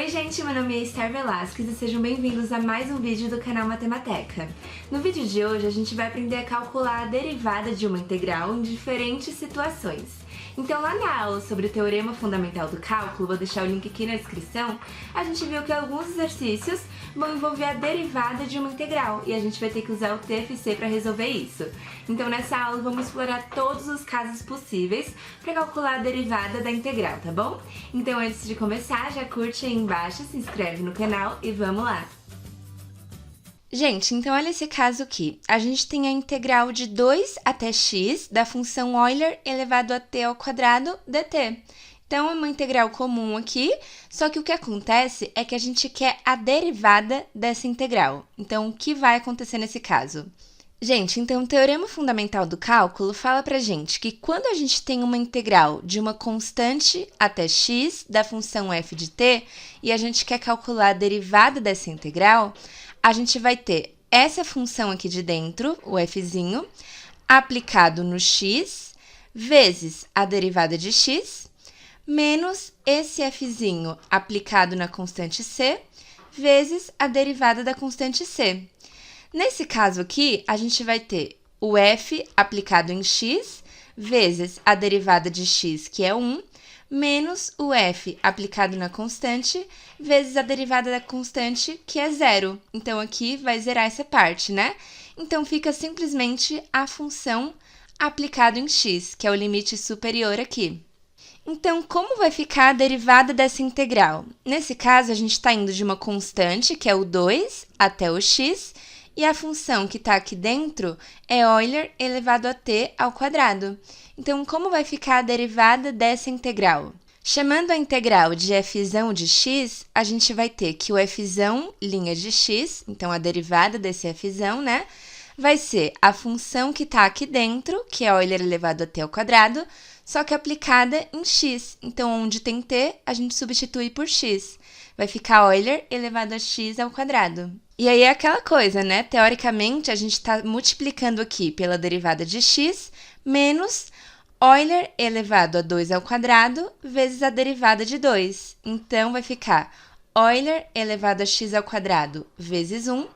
Oi gente, meu nome é Esther Velasquez e sejam bem-vindos a mais um vídeo do canal Matemateca. No vídeo de hoje a gente vai aprender a calcular a derivada de uma integral em diferentes situações. Então lá na aula sobre o Teorema Fundamental do Cálculo, vou deixar o link aqui na descrição, a gente viu que alguns exercícios vão envolver a derivada de uma integral e a gente vai ter que usar o TFC para resolver isso. Então nessa aula vamos explorar todos os casos possíveis para calcular a derivada da integral, tá bom? Então antes de começar, já curte aí embaixo, se inscreve no canal e vamos lá! Gente, então olha esse caso aqui. A gente tem a integral de 2 até x da função Euler elevado a t ao quadrado dt. Então, é uma integral comum aqui, só que o que acontece é que a gente quer a derivada dessa integral. Então, o que vai acontecer nesse caso? Gente, então o Teorema Fundamental do Cálculo fala pra gente que quando a gente tem uma integral de uma constante até x da função f de t e a gente quer calcular a derivada dessa integral, a gente vai ter essa função aqui de dentro, o fzinho, aplicado no x, vezes a derivada de x, menos esse fzinho aplicado na constante c, vezes a derivada da constante c. Nesse caso aqui, a gente vai ter o f aplicado em x, vezes a derivada de x, que é 1, menos o f aplicado na constante, vezes a derivada da constante, que é 0. Então, aqui vai zerar essa parte, né? Então, fica simplesmente a função aplicada em x, que é o limite superior aqui. Então, como vai ficar a derivada dessa integral? Nesse caso, a gente está indo de uma constante, que é o 2, até o x, e a função que está aqui dentro é Euler elevado a t ao quadrado. Então, como vai ficar a derivada dessa integral? Chamando a integral de fzão de x, a gente vai ter que o fzão, linha de x, então a derivada desse fzão, né, vai ser a função que está aqui dentro, que é Euler elevado a t ao quadrado, só que aplicada em x. Então, onde tem t, a gente substitui por x. Vai ficar Euler elevado a x ao quadrado. E aí é aquela coisa, né? Teoricamente, a gente está multiplicando aqui pela derivada de x menos Euler elevado a 2 ao quadrado vezes a derivada de 2. Então, vai ficar Euler elevado a x ao quadrado vezes 1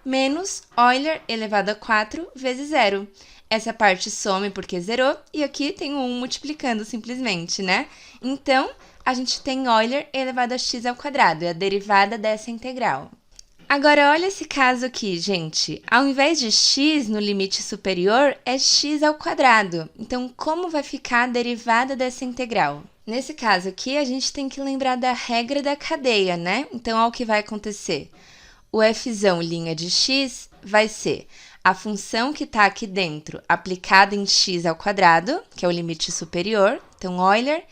menos Euler elevado a 4 vezes 0. Essa parte some porque zerou e aqui tem o 1 multiplicando simplesmente, né? Então, a gente tem Euler elevado a x ao quadrado, é a derivada dessa integral. Agora, olha esse caso aqui, gente. Ao invés de x no limite superior, é x ao quadrado. Então, como vai ficar a derivada dessa integral? Nesse caso aqui, a gente tem que lembrar da regra da cadeia, né? Então, olha o que vai acontecer. O fzão linha de x vai ser a função que está aqui dentro aplicada em x ao quadrado, que é o limite superior. Então, Euler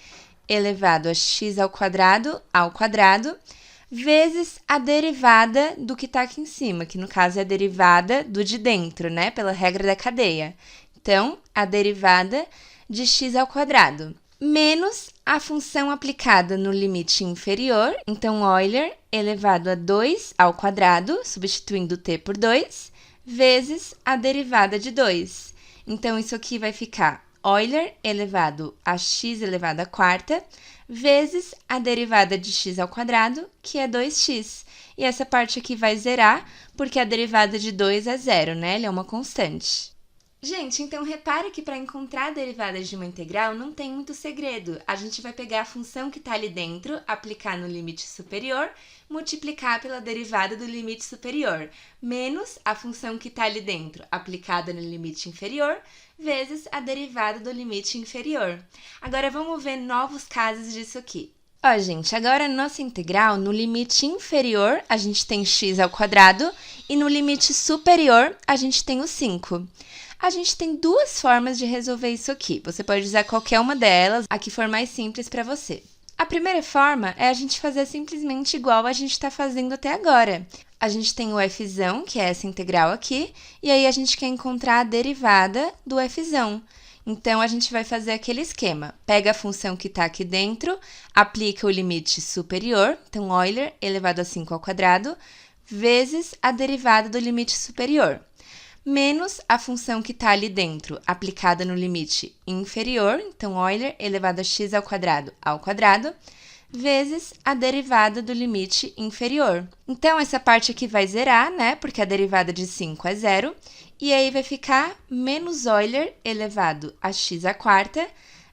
elevado a x ao quadrado, vezes a derivada do que está aqui em cima, que no caso é a derivada do de dentro, né? Pela regra da cadeia. Então, a derivada de x ao quadrado, menos a função aplicada no limite inferior. Então, Euler elevado a 2 ao quadrado, substituindo t por 2, vezes a derivada de 2. Então, isso aqui vai ficar Euler elevado a x elevado à quarta, vezes a derivada de x ao quadrado, que é 2x. E essa parte aqui vai zerar, porque a derivada de 2 é 0, né? Ele é uma constante. Gente, então repara que para encontrar a derivada de uma integral não tem muito segredo. A gente vai pegar a função que está ali dentro, aplicar no limite superior, multiplicar pela derivada do limite superior, menos a função que está ali dentro, aplicada no limite inferior, vezes a derivada do limite inferior. Agora, vamos ver novos casos disso aqui. Ó, gente, agora a nossa integral, no limite inferior, a gente tem x ao quadrado, e no limite superior, a gente tem o 5. A gente tem duas formas de resolver isso aqui. Você pode usar qualquer uma delas, a que for mais simples para você. A primeira forma é a gente fazer simplesmente igual a gente está fazendo até agora. A gente tem o fzão, que é essa integral aqui, e aí a gente quer encontrar a derivada do fzão. Então, a gente vai fazer aquele esquema. Pega a função que está aqui dentro, aplica o limite superior, então Euler elevado a 5 ao quadrado, vezes a derivada do limite superior, menos a função que está ali dentro, aplicada no limite inferior, então Euler elevado a x ao quadrado, vezes a derivada do limite inferior. Então, essa parte aqui vai zerar, né? Porque a derivada de 5 é zero. E aí vai ficar menos Euler elevado a x à quarta,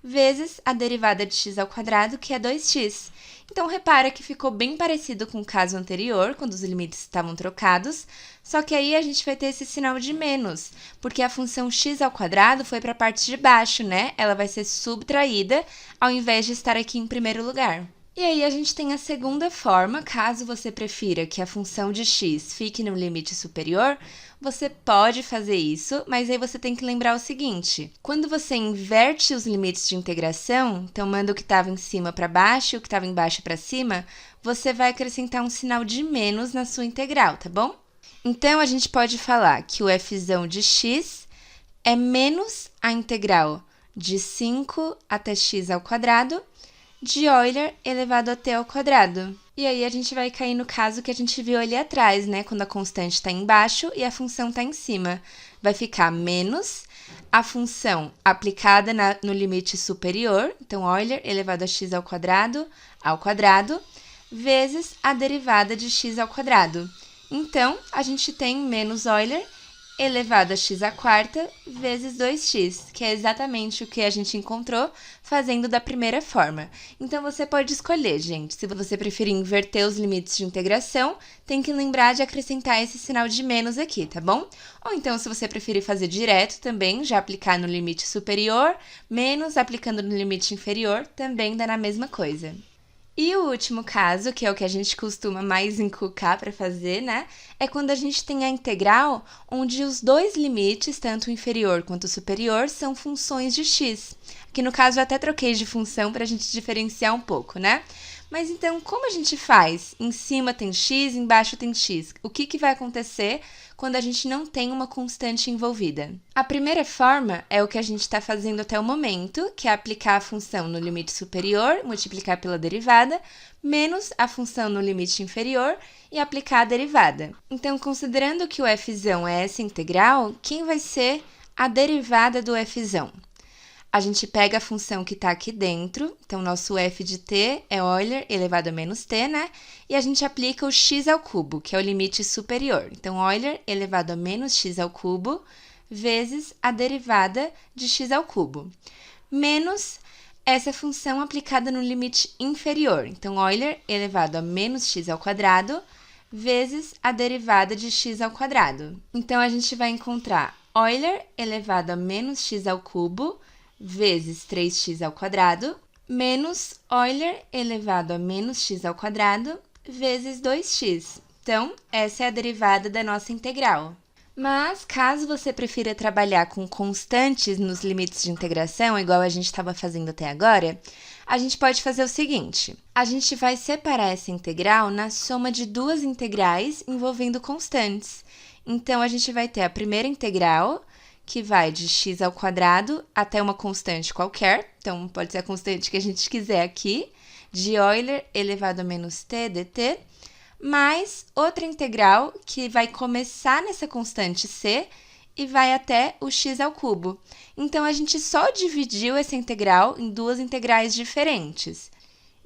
vezes a derivada de x ao quadrado, que é 2x. Então, repara que ficou bem parecido com o caso anterior, quando os limites estavam trocados, só que aí a gente vai ter esse sinal de menos, porque a função x ao quadrado foi para a parte de baixo, né? Ela vai ser subtraída, ao invés de estar aqui em primeiro lugar. E aí a gente tem a segunda forma, caso você prefira que a função de x fique no limite superior, você pode fazer isso, mas aí você tem que lembrar o seguinte: quando você inverte os limites de integração, então manda o que estava em cima para baixo e o que estava embaixo para cima, você vai acrescentar um sinal de menos na sua integral, tá bom? Então, a gente pode falar que o fzão de x é menos a integral de 5 até x ao quadrado de Euler elevado a t ao quadrado. E aí, a gente vai cair no caso que a gente viu ali atrás, né? Quando a constante está embaixo e a função está em cima. Vai ficar menos a função aplicada no limite superior, então Euler elevado a x ao quadrado, vezes a derivada de x ao quadrado. Então, a gente tem menos Euler elevado a x à quarta vezes 2x, que é exatamente o que a gente encontrou fazendo da primeira forma. Então, você pode escolher, gente. Se você preferir inverter os limites de integração, tem que lembrar de acrescentar esse sinal de menos aqui, tá bom? Ou então, se você preferir fazer direto também, já aplicar no limite superior, menos aplicando no limite inferior, também dá na mesma coisa. E o último caso, que é o que a gente costuma mais encucar para fazer, né? É quando a gente tem a integral onde os dois limites, tanto o inferior quanto o superior, são funções de x. Aqui no caso eu até troquei de função para a gente diferenciar um pouco, né? Mas então, como a gente faz? Em cima tem x, embaixo tem x. O que vai acontecer quando a gente não tem uma constante envolvida? A primeira forma é o que a gente está fazendo até o momento, que é aplicar a função no limite superior, multiplicar pela derivada, menos a função no limite inferior e aplicar a derivada. Então, considerando que o fzão é essa integral, quem vai ser a derivada do fzão? A gente pega a função que está aqui dentro, então nosso f de t é Euler elevado a menos t, né? E a gente aplica o x ao cubo, que é o limite superior. Então, Euler elevado a menos x ao cubo vezes a derivada de x ao cubo, menos essa função aplicada no limite inferior. Então, Euler elevado a menos x ao quadrado vezes a derivada de x ao quadrado. Então, a gente vai encontrar Euler elevado a menos x ao cubo vezes 3x ao quadrado, menos Euler elevado a menos x ao quadrado, vezes 2x. Então, essa é a derivada da nossa integral. Mas, caso você prefira trabalhar com constantes nos limites de integração, igual a gente estava fazendo até agora, a gente pode fazer o seguinte: a gente vai separar essa integral na soma de duas integrais envolvendo constantes. Então, a gente vai ter a primeira integral, que vai de x ao quadrado até uma constante qualquer, então pode ser a constante que a gente quiser aqui, de Euler elevado a menos t dt, mais outra integral que vai começar nessa constante c e vai até o x ao cubo. Então, a gente só dividiu essa integral em duas integrais diferentes.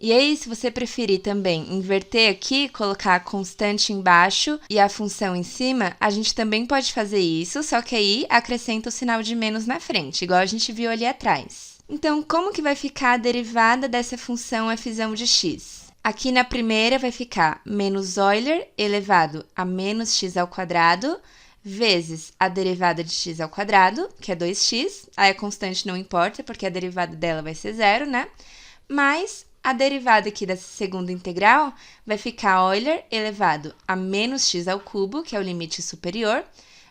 E aí, se você preferir também inverter aqui, colocar a constante embaixo e a função em cima, a gente também pode fazer isso, só que aí acrescenta o sinal de menos na frente, igual a gente viu ali atrás. Então, como que vai ficar a derivada dessa função fzão de x? Aqui na primeira vai ficar menos Euler elevado a menos x ao quadrado, vezes a derivada de x ao quadrado, que é 2x, aí a constante não importa, porque a derivada dela vai ser zero, né? Mais a derivada aqui dessa segunda integral vai ficar Euler elevado a menos x ao cubo, que é o limite superior,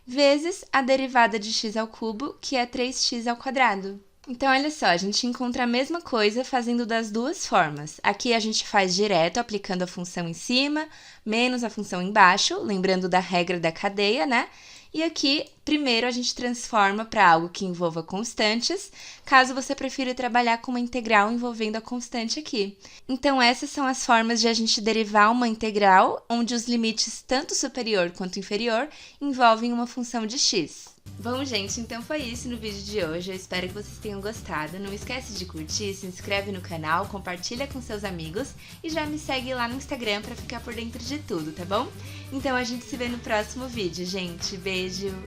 vezes a derivada de x ao cubo, que é 3x ao quadrado. Então, olha só, a gente encontra a mesma coisa fazendo das duas formas. Aqui a gente faz direto, aplicando a função em cima, menos a função embaixo, lembrando da regra da cadeia, né? E aqui, Primeiro, a gente transforma para algo que envolva constantes, caso você prefira trabalhar com uma integral envolvendo a constante aqui. Então, essas são as formas de a gente derivar uma integral, onde os limites tanto superior quanto inferior envolvem uma função de x. Bom, gente, então foi isso no vídeo de hoje. Eu espero que vocês tenham gostado. Não esquece de curtir, se inscreve no canal, compartilha com seus amigos e já me segue lá no Instagram para ficar por dentro de tudo, tá bom? Então a gente se vê no próximo vídeo, gente. Beijo!